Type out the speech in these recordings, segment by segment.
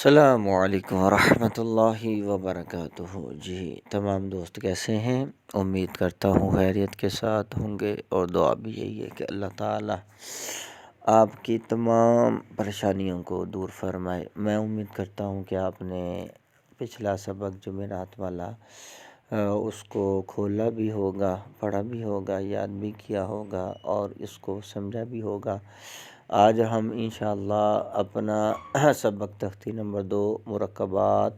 السلام علیکم ورحمۃ اللہ وبرکاتہ۔ جی تمام دوست کیسے ہیں؟ امید کرتا ہوں خیریت کے ساتھ ہوں گے، اور دعا بھی یہی ہے کہ اللہ تعالیٰ آپ کی تمام پریشانیوں کو دور فرمائے۔ میں امید کرتا ہوں کہ آپ نے پچھلا سبق جمعرات والا اس کو کھولا بھی ہوگا، پڑھا بھی ہوگا، یاد بھی کیا ہوگا اور اس کو سمجھا بھی ہوگا۔ آج ہم انشاءاللہ اپنا سبق تختی نمبر 2 مرکبات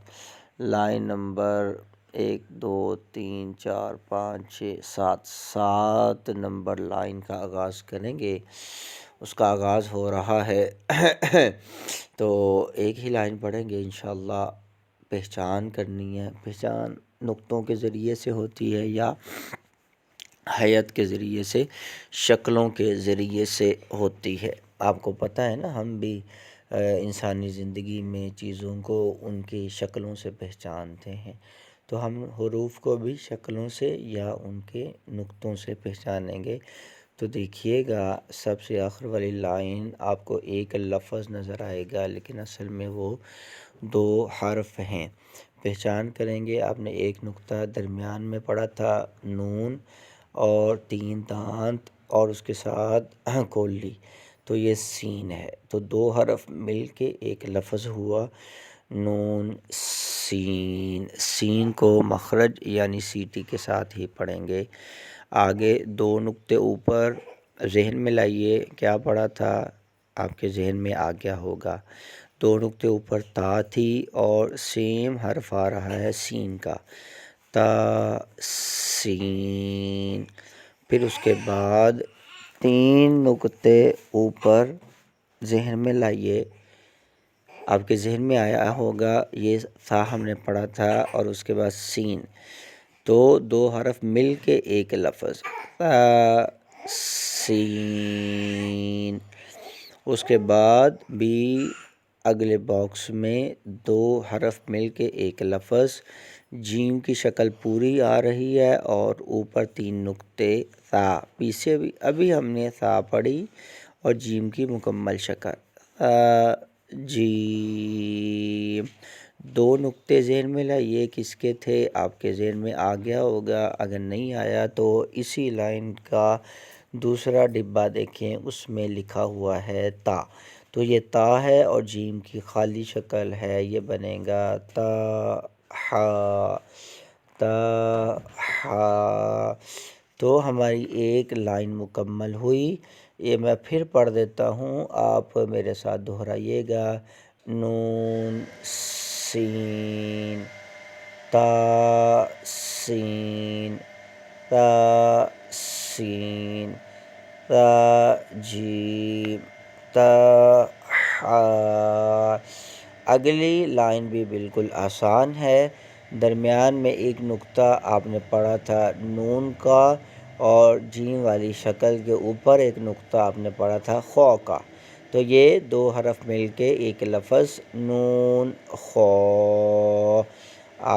لائن نمبر 1 2 3 4 5 6 7 نمبر لائن کا آغاز کریں گے۔ اس کا آغاز ہو رہا ہے تو ایک ہی لائن پڑھیں گے انشاءاللہ۔ پہچان کرنی ہے، پہچان نقطوں کے ذریعے سے ہوتی ہے یا حیت کے ذریعے سے، شکلوں کے ذریعے سے ہوتی ہے۔ آپ کو پتہ ہے نا، ہم بھی انسانی زندگی میں چیزوں کو ان کی شکلوں سے پہچانتے ہیں، تو ہم حروف کو بھی شکلوں سے یا ان کے نقطوں سے پہچانیں گے۔ تو دیکھیے گا، سب سے آخر والی لائن آپ کو ایک لفظ نظر آئے گا، لیکن اصل میں وہ 2 حرف ہیں۔ پہچان کریں گے۔ آپ نے ایک نقطہ درمیان میں پڑھا تھا، نون اور 3 دانت اور اس کے ساتھ کولی، تو یہ سین ہے۔ تو 2 حرف مل کے ایک لفظ ہوا نون سین۔ سین کو مخرج یعنی سیٹی کے ساتھ ہی پڑھیں گے۔ آگے 2 نقطے اوپر ذہن میں لائیے، کیا پڑھا تھا آپ کے ذہن میں آ گیا ہوگا۔ 2 نقطے اوپر تا تھی اور سیم حرف آ رہا ہے سین کا، تا سین۔ پھر اس کے بعد 3 نقطے اوپر ذہن میں لائیے، آپ کے ذہن میں آیا ہوگا یہ تھا ہم نے پڑھا تھا، اور اس کے بعد سین، تو 2 حرف مل کے ایک لفظ تا سین۔ اس کے بعد بھی اگلے باکس میں 2 حرف مل کے ایک لفظ، جیم کی شکل پوری آ رہی ہے اور اوپر 3 نقطے تا۔ پیچھے بھی ابھی ہم نے تا پڑھی اور جیم کی مکمل شکل جیم۔ 2 نقطے ذہن میں لائیے، کس کے تھے آپ کے ذہن میں آ گیا ہوگا، اگر نہیں آیا تو اسی لائن کا دوسرا ڈبہ دیکھیں، اس میں لکھا ہوا ہے تا، تو یہ تا ہے اور جیم کی خالی شکل ہے، یہ بنے گا تا ہا، تا ہا۔ تو ہماری ایک لائن مکمل ہوئی۔ یہ میں پھر پڑھ دیتا ہوں، آپ میرے ساتھ دہرائیے گا۔ نون سین، تا سین، تا سین، تا جیم، تا ہا۔ اگلی لائن بھی بالکل آسان ہے۔ درمیان میں ایک نقطہ آپ نے پڑھا تھا نون کا، اور جیم والی شکل کے اوپر ایک نقطہ آپ نے پڑھا تھا خو کا، تو یہ 2 حرف مل کے ایک لفظ نون خو۔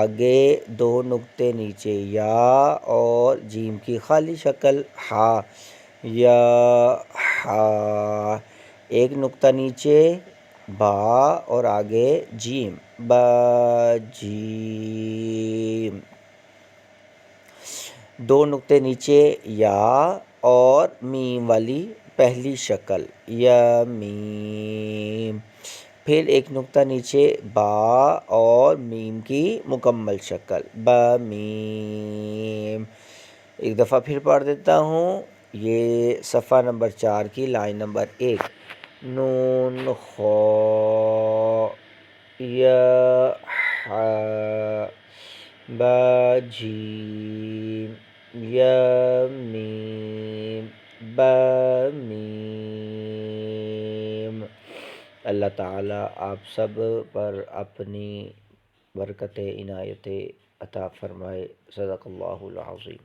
آگے 2 نقطے نیچے یا اور جیم کی خالی شکل ہا، یا ہا۔ ایک نقطہ نیچے با اور آگے جیم، با جیم۔ 2 نقطے نیچے یا اور میم والی پہلی شکل، یا میم۔ پھر ایک نقطہ نیچے با اور میم کی مکمل شکل، با میم۔ ایک دفعہ پھر پڑھ دیتا ہوں، یہ صفحہ نمبر 4 کی لائن نمبر 1، نون خو، یا ہا، با جیم، یا میم، با میم۔ اللہ تعالیٰ آپ سب پر اپنی برکت عنایت عطا فرمائے۔ صدق اللہ العظیم۔